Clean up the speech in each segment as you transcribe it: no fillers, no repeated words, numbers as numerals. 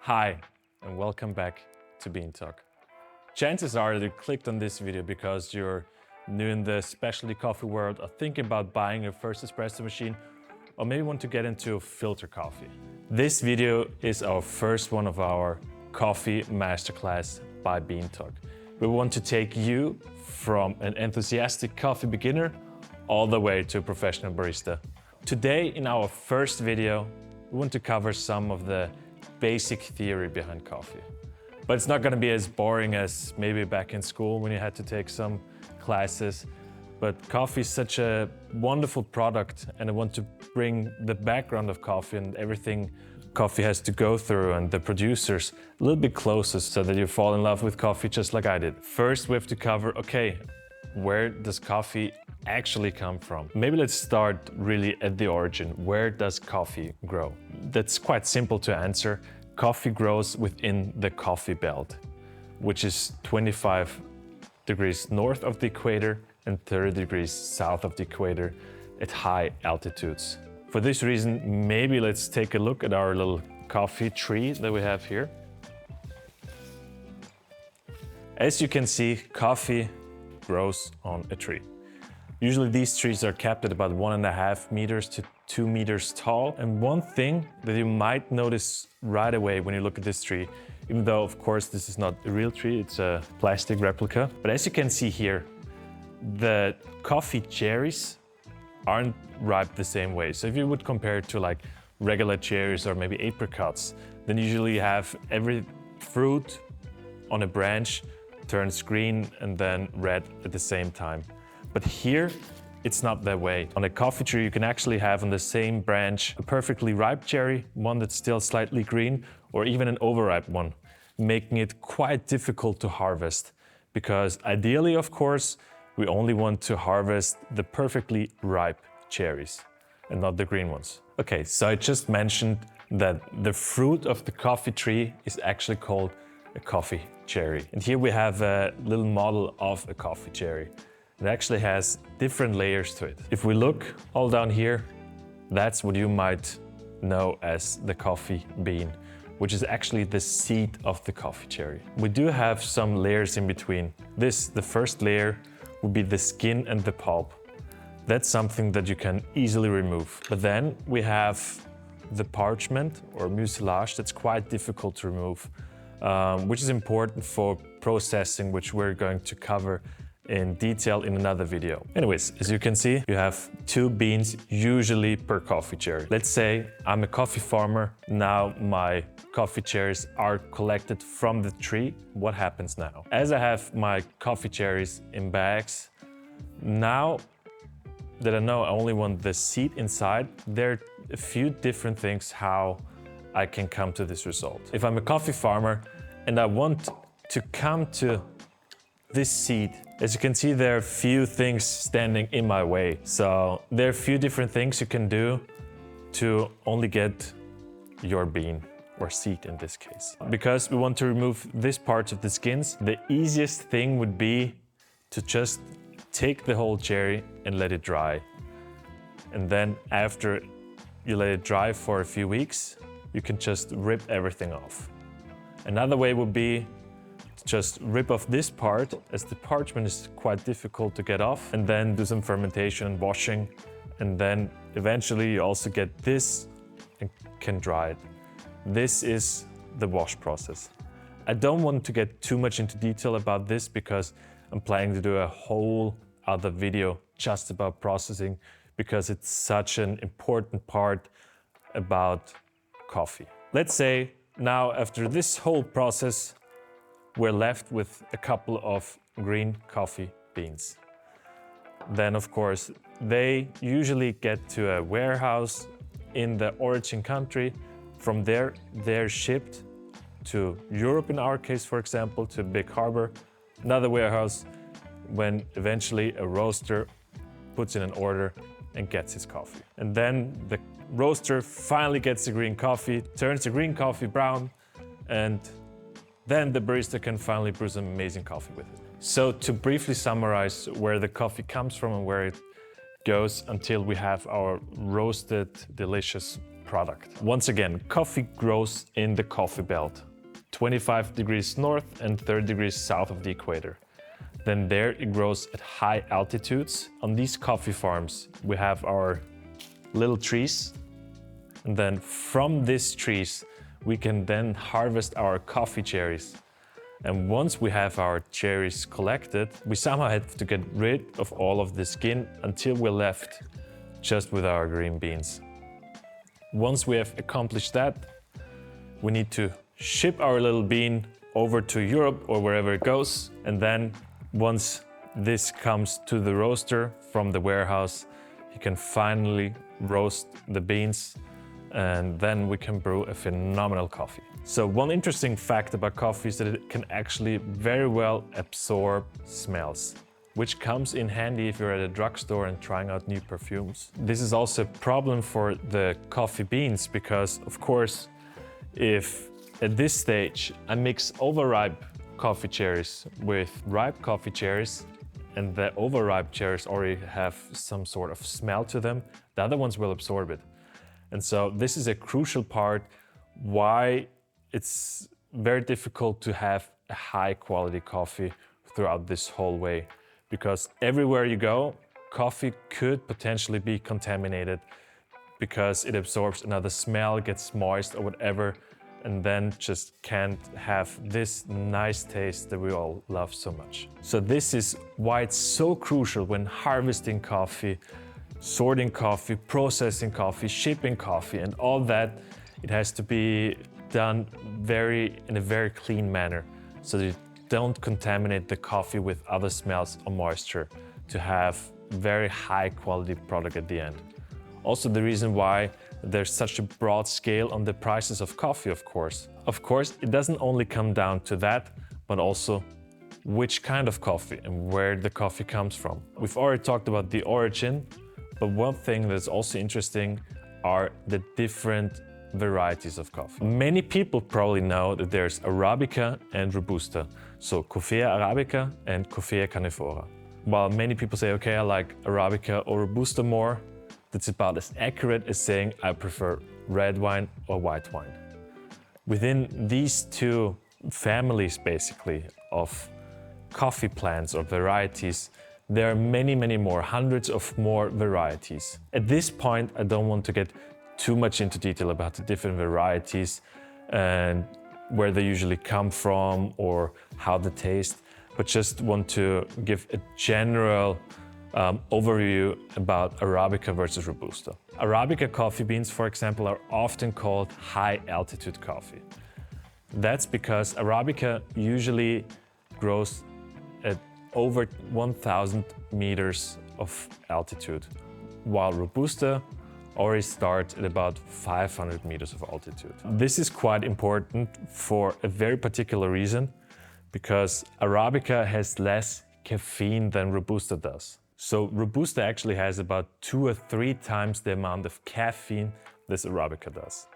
Hi, and welcome back to Bean Talk. Chances are that you clicked on this video because you're new in the specialty coffee world or thinking about buying your first espresso machine, or maybe want to get into filter coffee. This video is our first one of our Coffee Masterclass by Bean Talk. We want to take you from an enthusiastic coffee beginner all the way to a professional barista. Today, in our first video, we want to cover some of the basic theory behind coffee. But it's not going to be as boring as maybe back in school when you had to take some classes. But coffee is such a wonderful product, and I want to bring the background of coffee and everything coffee has to go through and the producers a little bit closer so that you fall in love with coffee just like I did. First, we have to cover, okay, where does coffee actually come from? Maybe let's start really at the origin. Where does coffee grow? That's quite simple to answer. Coffee grows within the coffee belt, which is 25 degrees north of the equator and 30 degrees south of the equator at high altitudes. For this reason, maybe let's take a look at our little coffee tree that we have here. As you can see, coffee grows on a tree. Usually these trees are capped at about 1.5 meters to 2 meters tall. And one thing that you might notice right away when you look at this tree, even though of course this is not a real tree, it's a plastic replica. But as you can see here, the coffee cherries aren't ripe the same way. So if you would compare it to like regular cherries or maybe apricots, then usually you have every fruit on a branch turns green and then red at the same time. But here, it's not that way. On a coffee tree, you can actually have on the same branch a perfectly ripe cherry, one that's still slightly green, or even an overripe one, making it quite difficult to harvest. Because ideally, of course, we only want to harvest the perfectly ripe cherries and not the green ones. Okay, so I just mentioned that the fruit of the coffee tree is actually called a coffee cherry. And here we have a little model of a coffee cherry. It actually has different layers to it. If we look all down here, that's what you might know as the coffee bean, which is actually the seed of the coffee cherry. We do have some layers in between. The first layer would be the skin and the pulp. That's something that you can easily remove. But then we have the parchment or mucilage that's quite difficult to remove, which is important for processing, which we're going to cover in detail in another video. Anyways, as you can see, you have 2 beans usually per coffee cherry. Let's say I'm a coffee farmer. Now my coffee cherries are collected from the tree. What happens now? As I have my coffee cherries in bags, now that I know I only want the seed inside, there are a few different things how I can come to this result. If I'm a coffee farmer and I want to come to this seed, as you can see, there are a few things standing in my way. So there are a few different things you can do to only get your bean or seed in this case. Because we want to remove this part of the skins, the easiest thing would be to just take the whole cherry and let it dry. And then after you let it dry for a few weeks, you can just rip everything off. Another way would be just rip off this part, as the parchment is quite difficult to get off, and then do some fermentation and washing. And then eventually you also get this and can dry it. This is the wash process. I don't want to get too much into detail about this because I'm planning to do a whole other video just about processing, because it's such an important part about coffee. Let's say now after this whole process, we're left with a couple of green coffee beans. Then of course, they usually get to a warehouse in the origin country. From there, they're shipped to Europe in our case, for example, to a big harbor, another warehouse, when eventually a roaster puts in an order and gets his coffee. And then the roaster finally gets the green coffee, turns the green coffee brown, and then the barista can finally brew some amazing coffee with it. So to briefly summarize where the coffee comes from and where it goes until we have our roasted, delicious product. Once again, coffee grows in the coffee belt, 25 degrees north and 30 degrees south of the equator. Then there it grows at high altitudes. On these coffee farms, we have our little trees. And then from these trees, we can then harvest our coffee cherries. And once we have our cherries collected, we somehow have to get rid of all of the skin until we're left just with our green beans. Once we have accomplished that, we need to ship our little bean over to Europe or wherever it goes. And then once this comes to the roaster from the warehouse, you can finally roast the beans, and then we can brew a phenomenal coffee. So one interesting fact about coffee is that it can actually very well absorb smells, which comes in handy if you're at a drugstore and trying out new perfumes. This is also a problem for the coffee beans because, of course, if at this stage I mix overripe coffee cherries with ripe coffee cherries, and the overripe cherries already have some sort of smell to them, the other ones will absorb it. And so this is a crucial part why it's very difficult to have a high quality coffee throughout this whole way. Because everywhere you go, coffee could potentially be contaminated because it absorbs another smell, gets moist or whatever, and then just can't have this nice taste that we all love so much. So this is why it's so crucial when harvesting coffee, sorting coffee, processing coffee, shipping coffee, and all that. It has to be done in a very clean manner so that you don't contaminate the coffee with other smells or moisture to have very high quality product at the end. Also the reason why there's such a broad scale on the prices of coffee, of course. Of course, it doesn't only come down to that, but also which kind of coffee and where the coffee comes from. We've already talked about the origin, but one thing that's also interesting are the different varieties of coffee. Many people probably know that there's Arabica and Robusta, so Coffea Arabica and Coffea Canephora. While many people say, okay, I like Arabica or Robusta more, that's about as accurate as saying I prefer red wine or white wine. Within these two families, basically, of coffee plants or varieties, there are many, many more, hundreds of more varieties. At this point, I don't want to get too much into detail about the different varieties and where they usually come from or how they taste, but just want to give a general overview about Arabica versus Robusta. Arabica coffee beans, for example, are often called high altitude coffee. That's because Arabica usually grows at over 1,000 meters of altitude, while Robusta already starts at about 500 meters of altitude. This is quite important for a very particular reason, because Arabica has less caffeine than Robusta does. So Robusta actually has about 2 or 3 times the amount of caffeine this Arabica does.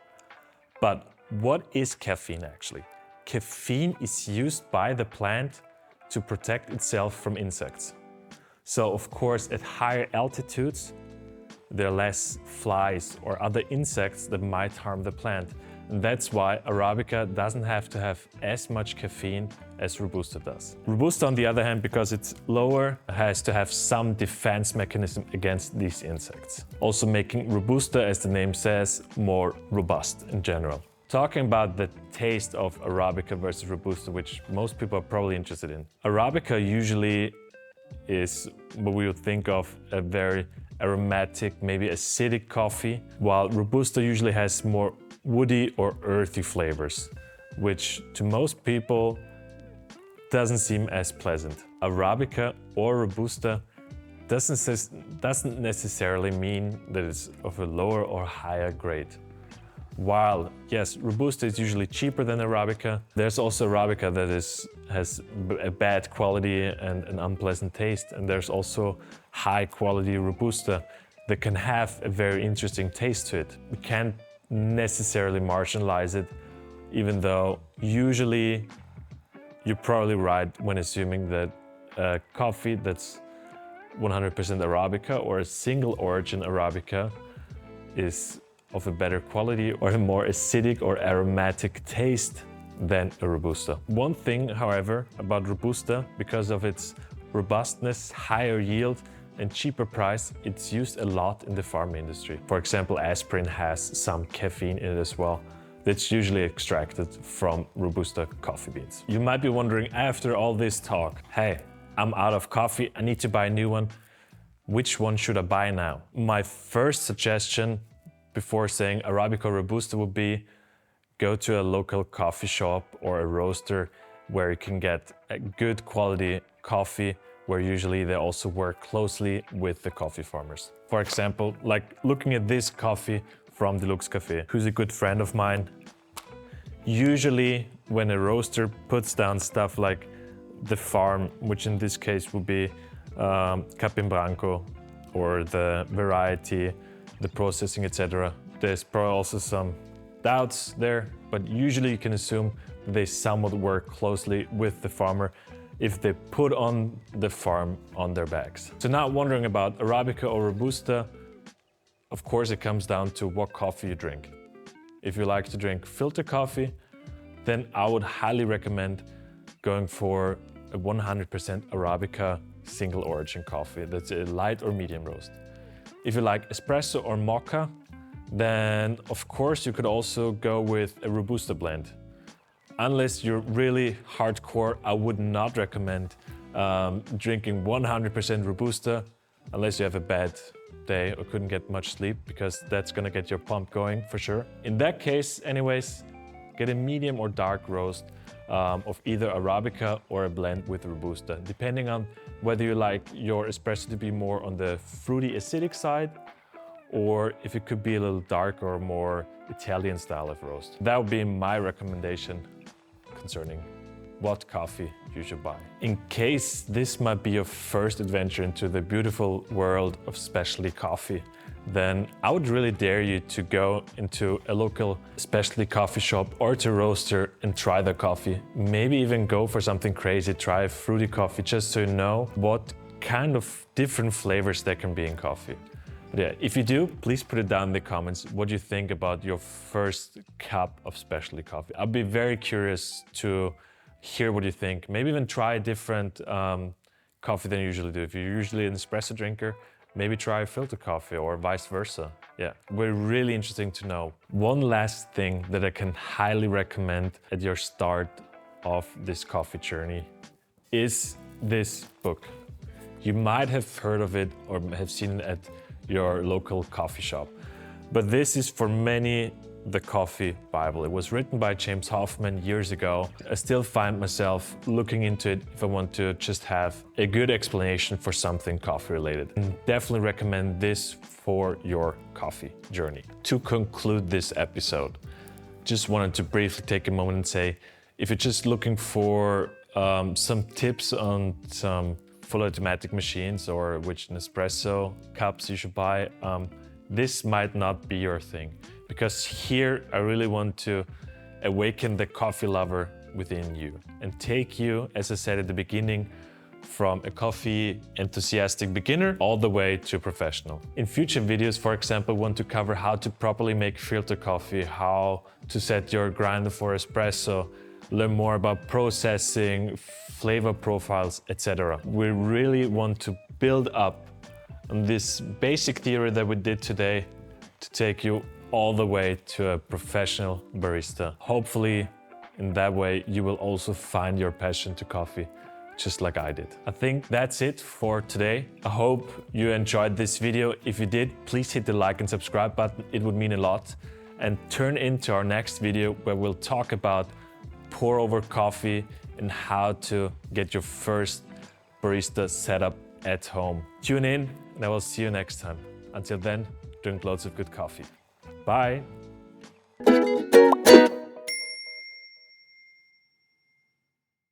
But what is caffeine actually? Caffeine is used by the plant to protect itself from insects. So of course at higher altitudes there are less flies or other insects that might harm the plant. And that's why Arabica doesn't have to have as much caffeine as Robusta does. Robusta, on the other hand, because it's lower, has to have some defense mechanism against these insects. Also making Robusta, as the name says, more robust in general. Talking about the taste of Arabica versus Robusta, which most people are probably interested in. Arabica usually is what we would think of a very aromatic, maybe acidic coffee, while Robusta usually has more woody or earthy flavors, which to most people doesn't seem as pleasant. Arabica or Robusta doesn't necessarily mean that it's of a lower or higher grade. While, yes, Robusta is usually cheaper than Arabica, there's also Arabica that has a bad quality and an unpleasant taste, and there's also high quality Robusta that can have a very interesting taste to it. We can't necessarily marginalize it, even though usually you're probably right when assuming that coffee that's 100% Arabica or a single origin Arabica is of a better quality or a more acidic or aromatic taste than a Robusta. One thing, however, about Robusta, because of its robustness, higher yield, and cheaper price, it's used a lot in the pharma industry. For example, aspirin has some caffeine in it as well. That's usually extracted from Robusta coffee beans. You might be wondering, after all this talk, hey, I'm out of coffee, I need to buy a new one. Which one should I buy now? My first suggestion before saying Arabica or Robusta would be go to a local coffee shop or a roaster where you can get a good quality coffee, where usually they also work closely with the coffee farmers. For example, like looking at this coffee from Deluxe Cafe, who's a good friend of mine. Usually when a roaster puts down stuff like the farm, which in this case would be Capim Branco or the variety, the processing, etc. There's probably also some doubts there, but usually you can assume they somewhat work closely with the farmer if they put on the farm on their bags. So not wondering about Arabica or Robusta, of course it comes down to what coffee you drink. If you like to drink filter coffee, then I would highly recommend going for a 100% Arabica single origin coffee. That's a light or medium roast. If you like espresso or mocha, then of course you could also go with a Robusta blend. Unless you're really hardcore, I would not recommend drinking 100% Robusta unless you have a bad day or couldn't get much sleep, because that's gonna get your pump going for sure. In that case, anyways, get a medium or dark roast of either Arabica or a blend with Robusta, depending on whether you like your espresso to be more on the fruity acidic side or if it could be a little darker or more Italian style of roast. That would be my recommendation concerning what coffee you should buy. In case this might be your first adventure into the beautiful world of specialty coffee, then I would really dare you to go into a local specialty coffee shop or to roaster and try their coffee. Maybe even go for something crazy, try a fruity coffee, just so you know what kind of different flavors there can be in coffee. But yeah, if you do, please put it down in the comments what you think about your first cup of specialty coffee. I'd be very curious to hear what you think. Maybe even try a different coffee than you usually do. If you're usually an espresso drinker, maybe try a filter coffee or vice versa. Yeah, we're really interesting to know. One last thing that I can highly recommend at your start of this coffee journey is this book. You might have heard of it or have seen it at your local coffee shop, but this is for many the coffee Bible. It was written by James Hoffmann years ago. I still find myself looking into it if I want to just have a good explanation for something coffee related. And definitely recommend this for your coffee journey. To conclude this episode, just wanted to briefly take a moment and say, if you're just looking for some tips on some full automatic machines or which Nespresso cups you should buy, this might not be your thing. Because here I really want to awaken the coffee lover within you and take you, as I said at the beginning, from a coffee enthusiastic beginner all the way to a professional. In future videos, for example, I want to cover how to properly make filter coffee, how to set your grinder for espresso, learn more about processing, flavor profiles, etc. We really want to build up on this basic theory that we did today to take you all the way to a professional barista. Hopefully, in that way, you will also find your passion to coffee, just like I did. I think that's it for today. I hope you enjoyed this video. If you did, please hit the like and subscribe button. It would mean a lot. And turn into our next video where we'll talk about pour over coffee and how to get your first barista setup at home. Tune in and I will see you next time. Until then, drink loads of good coffee. Bye.